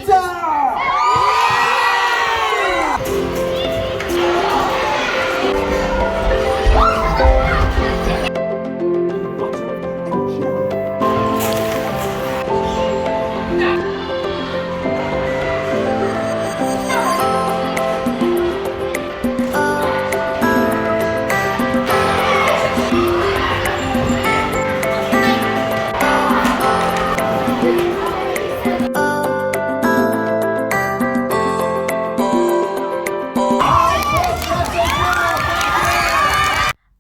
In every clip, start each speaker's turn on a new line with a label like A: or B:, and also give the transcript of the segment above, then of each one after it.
A: theatre!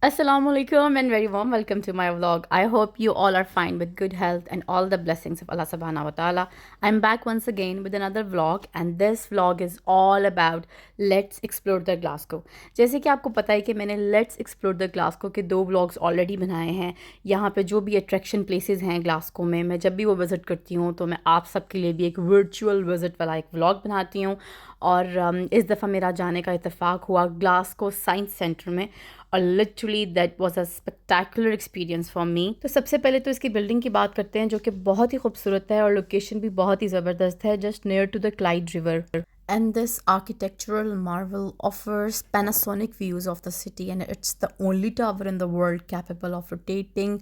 B: Assalamualaikum and very warm welcome to my vlog. I hope you all are fine with good health and all the blessings of Allah subhanahu wa ta'ala. I'm back once again with another vlog and this vlog is all about Let's Explore the Glasgow. जैसे कि आपको पता है कि मैंने Let's Explore the Glasgow के 2 vlogs already बनाए हैं. यहाँ पे जो भी अट्रैक्शन प्लेसेस हैं ग्लास्को में, मैं जब भी वो विज़िट करती हूँ तो मैं आप सबके लिए भी एक वर्चुअल विज़िट वाला एक व्लॉग बनाती हूँ. और इस दफ़ा मेरा जाने का इत्तेफाक हुआ ग्लास्को साइंस सेंटर में और literally that was a spectacular experience for me. तो सबसे पहले तो इसकी बिल्डिंग की बात करते हैं जो कि बहुत ही खूबसूरत है और लोकेशन भी बहुत ही ज़बरदस्त है, just near to the Clyde river. And this architectural marvel offers Panasonic views of the city, and it's the only tower in the world capable of rotating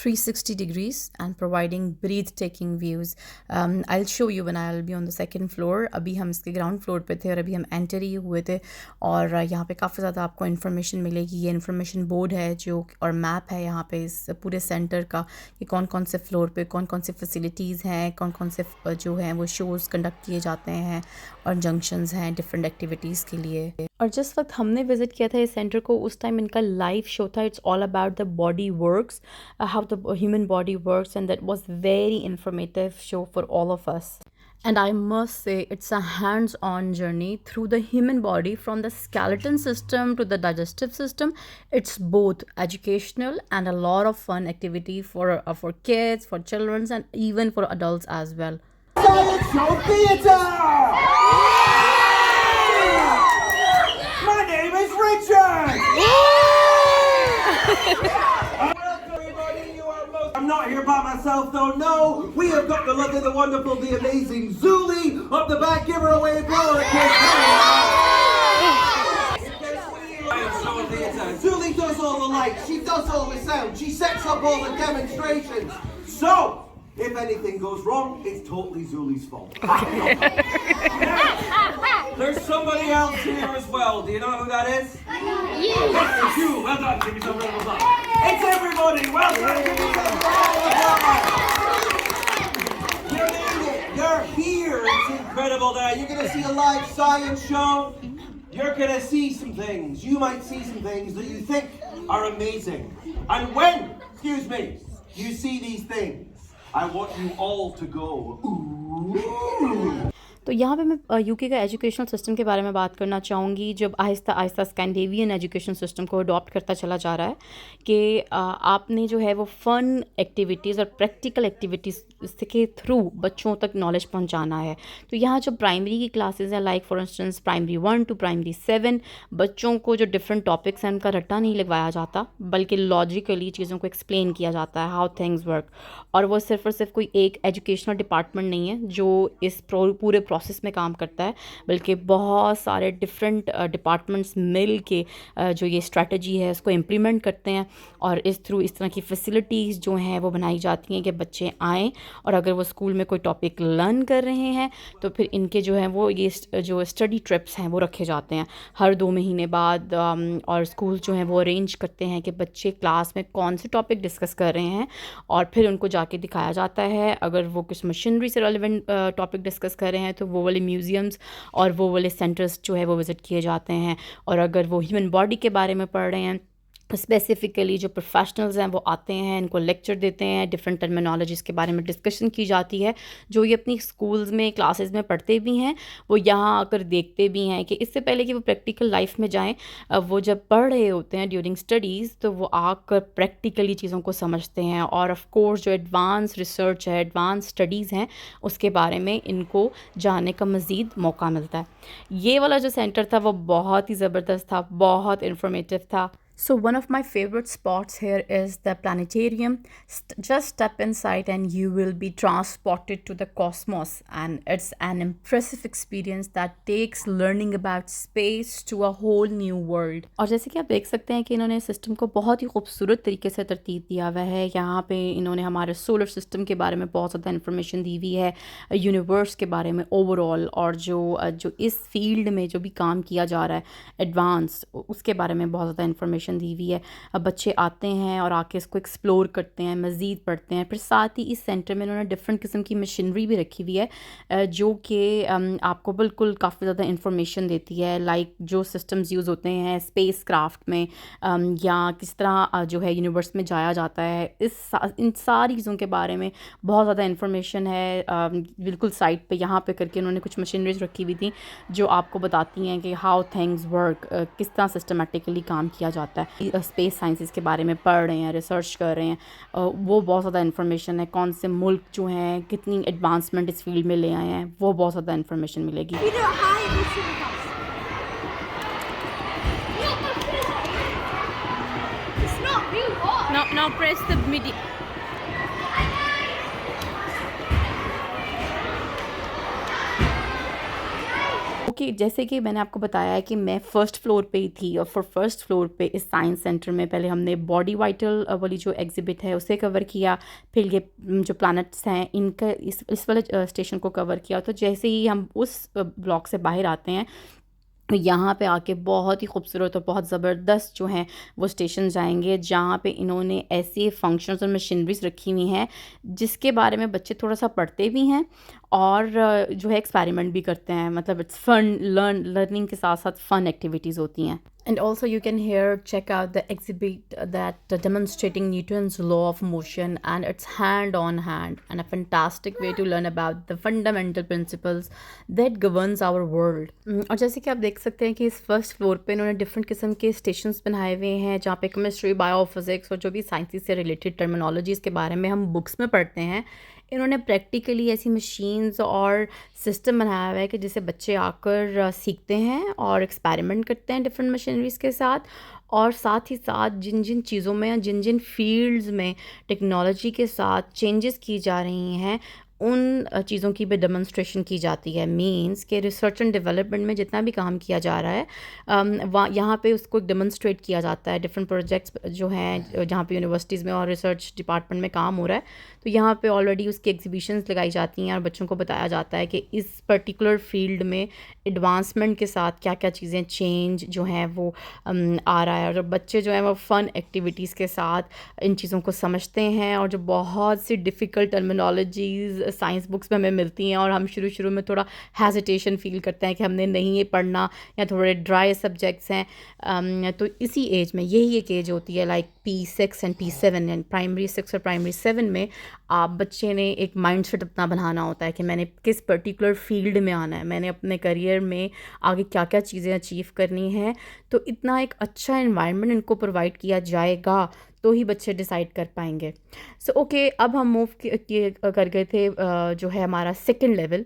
B: 360 degrees and providing breathtaking views. I'll show you when I'll be on the second floor. अभी हम इसके ground floor पे थे और अभी हम enter ही हुए थे और यहाँ पे काफ़ी ज़्यादा आपको information मिलेगी. ये information board है जो और map है यहाँ पे इस पूरे center का कि कौन कौन से floor पे कौन कौन से facilities हैं, कौन कौन से जो हैं वो shows conduct किए जाते हैं और जंक्शंस हैं डिफरेंट एक्टिविटीज़ के लिए. और जिस वक्त हमने विज़िट किया था इस सेंटर को उस टाइम इनका लाइव शो था. It's all about the body works, how the human body works, and that was very informative show for all of us. And I must say, it's a hands-on journey through the human body from the skeleton system to the digestive system. It's both educational and a lot of fun activity for kids, for children, and even for adults as well.
A: Silent Show Theatre! My name is Richard! I'm not here by myself though, no! We have got the lovely, the wonderful, the amazing Zuli up the back. Give her away, brother! Zuli does all the lights, she does all the sound, she sets up all the demonstrations. So, if anything goes wrong, it's totally Zuli's fault. There's somebody else here as well. Do you know who that is? Yes. It's you. Well done. Give me some round of applause. It's everybody. Well done. Give me some round of applause. You made it. You're here. It's incredible that you're going to see a live science show. You're going to see some things. You might see some things that you think are amazing. And when, excuse me, you see these things, I want you all to go, ooh.
B: तो यहाँ पे मैं UK का educational system के बारे में बात करना चाहूँगी. जब Aahista Aahista Scandinavian education system को अडॉप्ट करता चला जा रहा है कि आपने जो है वो फ़न एक्टिविटीज़ और प्रैक्टिकल एक्टिविटीज़ के थ्रू बच्चों तक नॉलेज पहुँचाना है. तो यहाँ जो प्राइमरी की क्लासेस हैं, like for instance primary 1 to primary 7, बच्चों को जो डिफरेंट टॉपिक्स हैं उनका रट्टा नहीं लगवाया जाता बल्कि लॉजिकली चीज़ों को एक्सप्लेन किया जाता है, हाउ थिंग्स वर्क. और वो सिर्फ और सिर्फ कोई एक एजुकेशनल डिपार्टमेंट नहीं है जो इस पूरे प्रोसेस में काम करता है, बल्कि बहुत सारे डिफरेंट डिपार्टमेंट्स मिल के जो ये स्ट्रेटजी है उसको इम्प्लीमेंट करते हैं. और इस थ्रू इस तरह की फैसिलिटीज़ जो हैं वो बनाई जाती हैं कि बच्चे आएँ और अगर वो स्कूल में कोई टॉपिक लर्न कर रहे हैं तो फिर इनके जो हैं वो ये जो स्टडी ट्रिप्स हैं वो रखे जाते हैं हर 2 महीने बाद. और स्कूल जो हैं वो अरेंज करते हैं कि बच्चे क्लास में कौन से टॉपिक डिस्कस कर रहे हैं और फिर उनको जाके दिखाया जाता है. अगर वो कुछ मशीनरी से रेलेवेंट टॉपिक डिस्कस कर रहे हैं तो वो वाले म्यूज़ियम्स और वो वाले सेंटर्स जो है वो विज़िट किए जाते हैं. और अगर वो ह्यूमन बॉडी के बारे में पढ़ रहे हैं स्पेसिफ़िकली जो प्रोफेशनल्स हैं वो आते हैं, इनको लेक्चर देते हैं, डिफरेंट टर्मिनोलॉजीज़ के बारे में डिस्कशन की जाती है जो ये अपनी स्कूल्स में क्लासेस में पढ़ते भी हैं, वो यहाँ आकर देखते भी हैं कि इससे पहले कि वो प्रैक्टिकल लाइफ में जाएं, वो जब पढ़ रहे होते हैं ड्यूरिंग स्टडीज़ तो वो आकर प्रैक्टिकली चीज़ों को समझते हैं. और ऑफ कोर्स जो एडवांस रिसर्च है, एडवांस स्टडीज़ हैं, उसके बारे में इनको जानने का मज़ीद मौका मिलता है. ये वाला जो सेंटर था वो बहुत ही ज़बरदस्त था, बहुत इंफॉर्मेटिव था. So, one of my favorite spots here is the planetarium. Just step inside and you will be transported to the cosmos, and it's an impressive experience that takes learning about space to a whole new world. और जैसे कि आप देख सकते हैं कि इन्होंने system को बहुत ही खूबसूरत तरीके से तरतीब दिया हुआ है। यहाँ पे इन्होंने हमारे सोलर सिस्टम के बारे में बहुत ज़्यादा इन्फॉर्मेशन दी हुई है, यूनिवर्स के बारे में ओवरऑल, और जो इस फील्ड में जो भी काम किया जा रहा है एडवांस, उसके बारे में बहुत ज़्यादा इन्फॉर्मेशन दी हुई है। अब बच्चे आते हैं और आके इसको एक्सप्लोर करते हैं, मज़ीद पढ़ते हैं। फिर साथ ही इस सेंटर में इन्होंने डिफरेंट किस्म की मशीनरी भी रखी हुई है, जो कि आपको बिल्कुल काफ़ी ज़्यादा इन्फॉर्मेशन देती है, लाइक जो सिस्टम्स यूज़ होते हैं स्पेस क्राफ्ट में, या किस तरह जो है यूनिवर्स में जाया जाता है। इन सारी चीज़ों के बारे में बहुत ज़्यादा इन्फॉर्मेशन है। बिल्कुल साइट पे यहाँ पे करके उन्होंने कुछ मशीनरीज रखी हुई थी जो आपको बताती हैं कि हाउ थिंग्स वर्क, किस तरह सिस्टमेटिकली काम किया जाता है। स्पेस साइंसेस के बारे में पढ़ रहे हैं, रिसर्च कर रहे हैं, वो बहुत ज़्यादा इन्फॉर्मेशन है। कौन से मुल्क जो हैं कितनी एडवांसमेंट इस फील्ड में ले आए हैं, वो बहुत ज़्यादा इन्फॉर्मेशन मिलेगी। Now press the MIDI. Okay, जैसे कि मैंने आपको बताया है कि मैं फ़र्स्ट फ्लोर पे ही थी, और फर्स्ट फ्लोर पे इस साइंस सेंटर में पहले हमने बॉडी वाइटल वाली जो एग्जिबिट है उसे कवर किया, फिर ये जो प्लैनेट्स हैं इनका इस वाले स्टेशन को कवर किया। तो जैसे ही हम उस ब्लॉक से बाहर आते हैं, यहाँ पे आके बहुत ही खूबसूरत और बहुत ज़बरदस्त जो हैं वो स्टेशन जाएंगे, जहाँ पे इन्होंने ऐसे फंक्शंस और मशीनरीज रखी हुई हैं जिसके बारे में बच्चे थोड़ा सा पढ़ते भी हैं और जो है एक्सपेरिमेंट भी करते हैं। मतलब इट्स फन, लर्निंग के साथ साथ फ़न एक्टिविटीज़ होती हैं। And also you can here check out the exhibit that demonstrating Newton's law of motion, and it's hand on hand and a fantastic way to learn about the fundamental principles that governs our world. और जैसे कि आप देख सकते हैं कि इस first floor पे इन्होंने डिफरेंट किस्म के स्टेशंस बनाए हुए हैं, जहाँ पे केमिस्ट्री, बायोफिज़िक्स और जो भी साइंस से रिलेटेड टर्मिनोलॉजीज़ के बारे में हम बुक्स में पढ़ते हैं, इन्होंने प्रैक्टिकली ऐसी मशीन्स और सिस्टम बनाया हुआ है कि जिसे बच्चे आकर सीखते हैं और एक्सपेरिमेंट करते हैं डिफरेंट मशीनरीज़ के साथ। और साथ ही साथ जिन जिन चीज़ों में या जिन जिन फील्ड्स में टेक्नोलॉजी के साथ चेंजेस की जा रही हैं, उन चीज़ों की भी डेमोन्स्ट्रेशन की जाती है। मींस के रिसर्च एंड डेवलपमेंट में जितना भी काम किया जा रहा है, यहाँ पे उसको डेमोन्स्ट्रेट किया जाता है। डिफरेंट प्रोजेक्ट्स जो हैं जहाँ पे यूनिवर्सिटीज़ में और रिसर्च डिपार्टमेंट में काम हो रहा है, तो यहाँ पे ऑलरेडी उसकी एग्जीबिशंस लगाई जाती हैं और बच्चों को बताया जाता है कि इस पर्टिकुलर फील्ड में एडवांसमेंट के साथ क्या क्या चीज़ें चेंज जो हैं वो आ रहा है। और बच्चे जो हैं वो फ़न एक्टिविटीज़ के साथ इन चीज़ों को समझते हैं, और जो बहुत सी डिफ़िकल्ट टर्मिनोलॉजीज़ साइंस बुक्स में हमें मिलती हैं और हम शुरू में थोड़ा हेजिटेशन फ़ील करते हैं कि हमने नहीं ये पढ़ना या थोड़े ड्राई सब्जेक्ट्स हैं, तो इसी एज में यही एक एज होती है लाइक P6 एंड P7 यानी प्राइमरी 6 और प्राइमरी 7 में आप बच्चे ने एक माइंडसेट अपना बनाना होता है कि मैंने किस पर्टिकुलर फील्ड में आना है, मैंने अपने करियर में आगे क्या क्या चीज़ें अचीव करनी हैं। तो इतना एक अच्छा एनवायरनमेंट इनको प्रोवाइड किया जाएगा तो ही बच्चे डिसाइड कर पाएंगे। सो ओके, अब हम मूव कर गए थे जो है हमारा सेकेंड लेवल,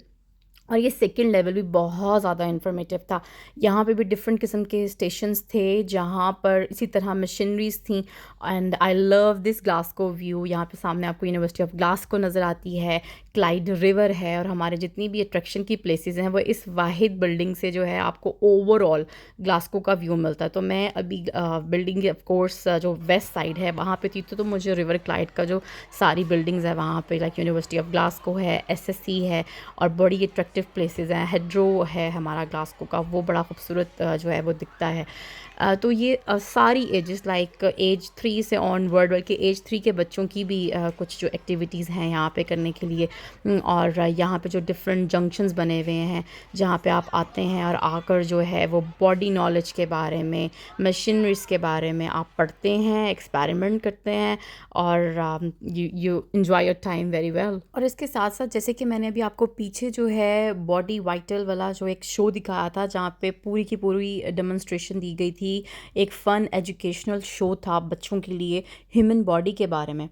B: और ये सेकंड लेवल भी बहुत ज़्यादा इन्फॉर्मेटिव था। यहाँ पे भी डिफरेंट किस्म के स्टेशंस थे जहाँ पर इसी तरह मशीनरीज थी। And I love this Glasgow view. यहाँ पे सामने आपको यूनिवर्सिटी ऑफ ग्लासगो नज़र आती है, क्लाइड रिवर है, और हमारे जितनी भी अट्रैक्शन की प्लेसेस हैं वो इस वाहिद बिल्डिंग से जो है आपको ओवरऑल ग्लासगो का व्यू मिलता है। तो मैं अभी बिल्डिंग ऑफ कोर्स जो वेस्ट साइड है वहाँ पे थी, तो मुझे रिवर क्लाइड का जो सारी बिल्डिंग्स है वहाँ पे लाइक यूनिवर्सिटी ऑफ ग्लासगो है, SSC है, और बड़ी अट्रैक्टिव प्लेसेस हैं। हेड्रो है हमारा ग्लासगो का, वो बड़ा खूबसूरत जो है वो दिखता है। तो ये सारी एजेस लाइक एज 3 से ऑनवर्ड, बल्कि एज 3 के बच्चों की भी कुछ जो एक्टिविटीज़ हैं यहाँ पे करने के लिए। और यहाँ पे जो डिफरेंट जंक्शंस बने हुए हैं जहाँ पे आप आते हैं और आकर जो है वो बॉडी नॉलेज के बारे में, मशीनरीज के बारे में आप पढ़ते हैं, एक्सपेरिमेंट करते हैं, और you enjoy your time very well. और इसके साथ साथ जैसे कि मैंने अभी आपको पीछे जो है बॉडी वाइटल वाला जो एक शो दिखाया था जहाँ पे पूरी की पूरी डेमोन्स्ट्रेशन दी गई थी, एक फ़न एजुकेशनल शो था बच्चों के लिए ह्यूमन बॉडी के बारे में।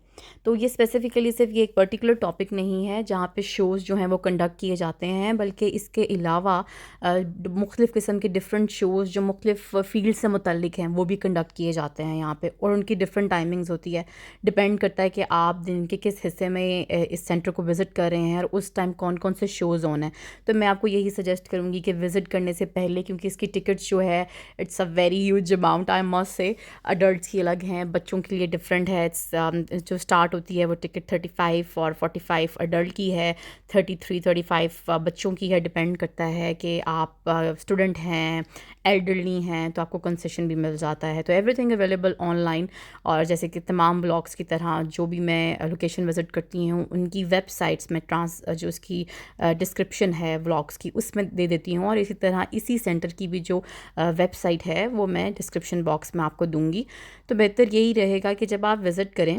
B: तो ये स्पेसिफ़िकली सिर्फ ये एक पर्टिकुलर टॉपिक नहीं है जहाँ पे शोज़ जो हैं वो कंडक्ट किए जाते हैं, बल्कि इसके अलावा मुख्तलिफ़ किस्म के डिफरेंट शोज़ जो मुख्तलिफ़ फ़ील्ड से मुतल्लिक हैं वो भी कंडक्ट किए जाते हैं यहाँ पे, और उनकी डिफरेंट टाइमिंग्स होती है। डिपेंड करता है कि आप दिन के किस हिस्से में इस सेंटर को विज़िट कर रहे हैं और उस टाइम कौन कौन से शोज़ ऑन हैं। तो मैं आपको यही सजेस्ट करूँगी कि विज़िट करने से पहले, क्योंकि इसकी टिकट्स जो है it's a very huge amount I must say. Adults की अलग हैं, बच्चों के लिए डिफरेंट है। जो स्टार्ट होती है वो टिकट 35 और 45 अडल्ट की है, 33 35 बच्चों की है। डिपेंड करता है कि आप स्टूडेंट हैं, एल्डरली हैं, तो आपको कंसेशन भी मिल जाता है। तो एवरीथिंग अवेलेबल ऑनलाइन, और जैसे कि तमाम ब्लॉग्स की तरह जो भी मैं लोकेशन विज़िट करती हूँ उनकी वेबसाइट्स में जो उसकी डिस्क्रिप्शन है व्लॉग्स की उसमें दे देती हूँ, और इसी तरह इसी सेंटर की भी जो वेबसाइट है वो मैं डिस्क्रिप्शन बॉक्स में आपको दूँगी। तो बेहतर यही रहेगा कि जब आप विज़िट करें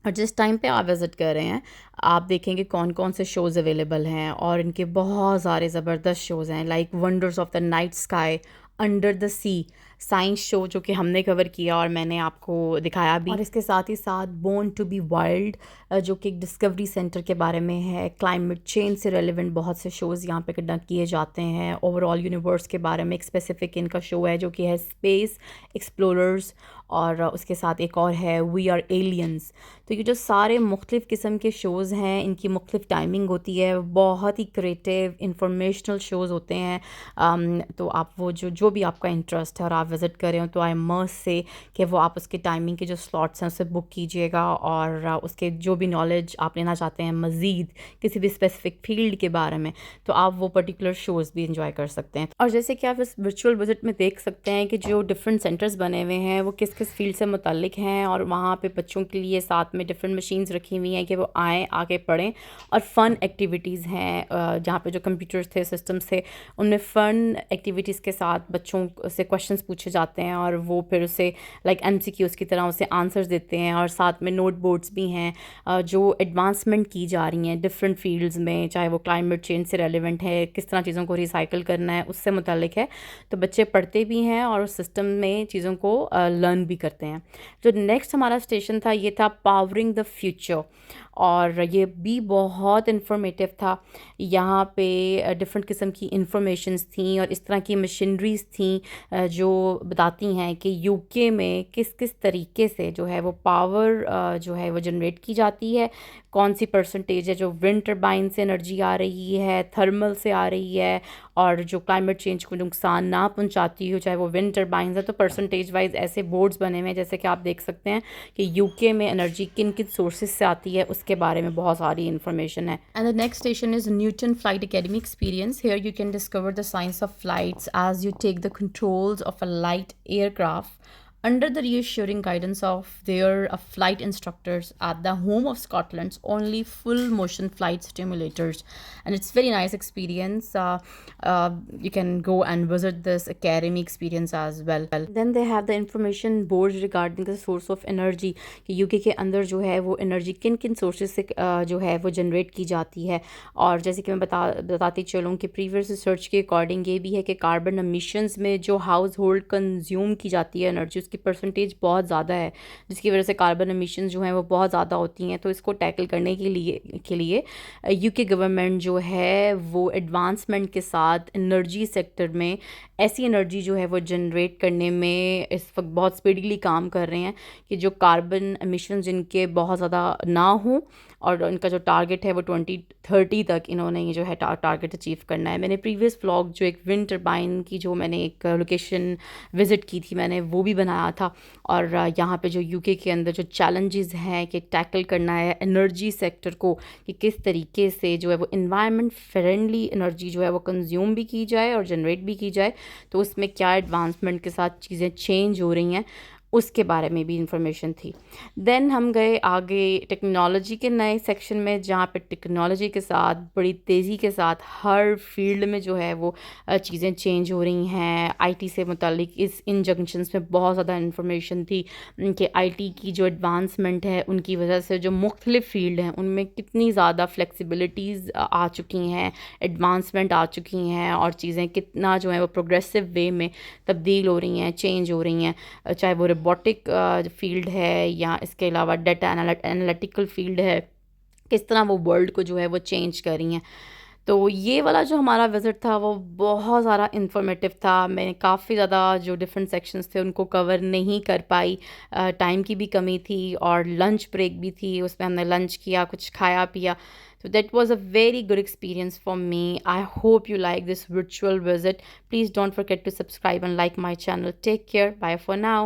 B: और जिस टाइम पे आप विज़िट कर रहे हैं आप देखेंगे कौन कौन से शोज़ अवेलेबल हैं, और इनके बहुत सारे ज़बरदस्त शोज़ हैं, like wonders of the night sky, under the sea, science show जो कि हमने कवर किया और मैंने आपको दिखाया भी, और इसके साथ ही साथ बोर्न टू बी वाइल्ड जो कि एक डिस्कवरी सेंटर के बारे में है। क्लाइमेट चेंज से रेलिवेंट बहुत से शोज़ यहाँ पे कंडक्ट किए जाते हैं। ओवरऑल यूनिवर्स के बारे में एक स्पेसिफिक इनका शो है जो कि है स्पेस एक्सप्लोरर्स, और उसके साथ एक और है वी आर एलियंस। तो ये जो सारे मुख्तलिफ़ किस्म के शोज़ हैं इनकी मुख्तलिफ़ टाइमिंग होती है, बहुत ही क्रिएटिव इंफॉर्मेशनल शोज़ होते हैं। तो आप वो जो भी आपका इंटरेस्ट है और आप विज़िट कर रहे हो तो आई मस्ट से कि वो आप उसके टाइमिंग के जो स्लॉट्स हैं उसे बुक कीजिएगा, और उसके जो भी नॉलेज आप लेना चाहते हैं मज़ीद किसी भी स्पेसिफिक फील्ड के बारे में, तो आप वो पर्टिकुलर शोज़ भी इंजॉय कर सकते हैं। और जैसे कि आप इस वर्चुअल विज़िट में देख सकते हैं कि जो डिफरेंट सेंटर्स बने हुए हैं वो किस किस फील्ड से मुतल्लिक हैं, और वहाँ पे बच्चों के लिए साथ में डिफरेंट मशीन्स रखी हुई हैं कि वो आएँ आके पढ़ें, और फ़न एक्टिविटीज़ हैं जहाँ पे जो कंप्यूटर्स थे सिस्टम्स थे उनमें फ़न एक्टिविटीज़ के साथ बच्चों से क्वेश्चंस पूछे जाते हैं और वो फिर उसे लाइक एमसीक्यूज़ की तरह उसे आंसर्स देते हैं, और साथ में नोट बोर्ड्स भी हैं जो एडवांसमेंट की जा रही हैं डिफरेंट फील्ड्स में, चाहे वो क्लाइमेट चेंज से रेलिवेंट है, किस तरह चीज़ों को रिसाइकिल करना है उससे मुतल्लिक है। तो बच्चे पढ़ते भी हैं और उस सिस्टम में चीज़ों को लर्न भी करते हैं। जो नेक्स्ट हमारा स्टेशन था ये था पावरिंग द फ्यूचर, और ये भी बहुत इन्फॉर्मेटिव था। यहाँ पे डिफरेंट किस्म की इंफॉर्मेशंस थी और इस तरह की मशीनरीज़ थी जो बताती हैं कि यूके में किस किस तरीके से जो है वो पावर जो है वो जनरेट की जाती है, कौन सी परसेंटेज है जो विंड टर्बाइन से एनर्जी आ रही है, थर्मल से आ रही है, और जो क्लाइमेट चेंज को नुकसान ना पहुंचाती हो चाहे वो विंड टर्बाइंस है। तो परसेंटेज वाइज ऐसे बोर्ड्स बने हुए हैं जैसे कि आप देख सकते हैं कि यूके में एनर्जी किन किन सोर्सेज से आती है उसके बारे में बहुत सारी इन्फॉर्मेशन है। And the next station is Newton flight academy experience. Here you can discover the science of flights as you take the controls of a light aircraft under the reassuring guidance of their flight instructors at the home of Scotland's only full motion flight simulators. And it's very nice experience. You can go and visit this academy experience as well. Then they have the information boards regarding the source of energy कि UK के अंदर जो है वो energy किन किन sources से जो है वो जनरेट की जाती है। और जैसे कि मैं बताती चलूँ कि प्रीवियस रिसर्च के अकॉर्डिंग ये भी है कि कार्बन एमिशंस में जो हाउस होल्ड कंज्यूम की जाती है एनर्जी की परसेंटेज बहुत ज़्यादा है, जिसकी वजह से कार्बन एमिशंस जो हैं वो बहुत ज़्यादा होती हैं। तो इसको टैकल करने के लिए यूके गवर्नमेंट जो है वो एडवांसमेंट के साथ एनर्जी सेक्टर में ऐसी एनर्जी जो है वो जनरेट करने में इस वक्त बहुत स्पीडली काम कर रहे हैं कि जो कार्बन एमिशंस जिनके बहुत ज़्यादा ना हों, और इनका जो टारगेट है वो 2030 तक इन्होंने ये जो है टारगेट अचीव करना है। मैंने प्रीवियस व्लॉग जो एक विंड टर्बाइन की जो मैंने एक लोकेशन विज़िट की थी मैंने वो भी बनाया था, और यहाँ पे जो यूके के अंदर जो चैलेंजेस हैं कि टैकल करना है एनर्जी सेक्टर को कि किस तरीके से जो है वो इन्वायरमेंट फ्रेंडली एनर्जी जो है वो कंज्यूम भी की जाए और जनरेट भी की जाए, तो उसमें क्या एडवांसमेंट के साथ चीज़ें चेंज हो रही हैं उसके बारे में भी इंफॉर्मेशन थी। देन हम गए आगे टेक्नोलॉजी के नए सेक्शन में, जहाँ पे टेक्नोलॉजी के साथ बड़ी तेज़ी के साथ हर फील्ड में जो है वो चीज़ें चेंज हो रही हैं। आईटी से मुतालिक इन जंक्शंस में बहुत ज़्यादा इंफॉर्मेशन थी कि आईटी की जो एडवांसमेंट है उनकी वजह से जो मुख्तलिफ़ फील्ड हैं उनमें कितनी ज़्यादा फ्लेक्सिबिलिटीज़ आ चुकी हैं, एडवांसमेंट आ चुकी हैं, और चीज़ें कितना जो है वो प्रोग्रेसिव वे में तब्दील हो रही हैं, चेंज हो रही हैं, चाहे वो रोबोटिक फील्ड है या इसके अलावा डाटा एनालिटिकल फील्ड है, किस तरह वो वर्ल्ड को जो है वो चेंज कर रही हैं। तो ये वाला जो हमारा विज़िट था वो बहुत ज़्यादा इन्फॉर्मेटिव था। मैंने काफ़ी ज़्यादा जो डिफरेंट सेक्शंस थे उनको कवर नहीं कर पाई, टाइम की भी कमी थी और लंच ब्रेक भी थी, उसमें हमने लंच किया, कुछ खाया पिया। So that was a very good experience for me. I hope you like this virtual visit. Please don't forget to subscribe and like my channel. Take care. Bye for now.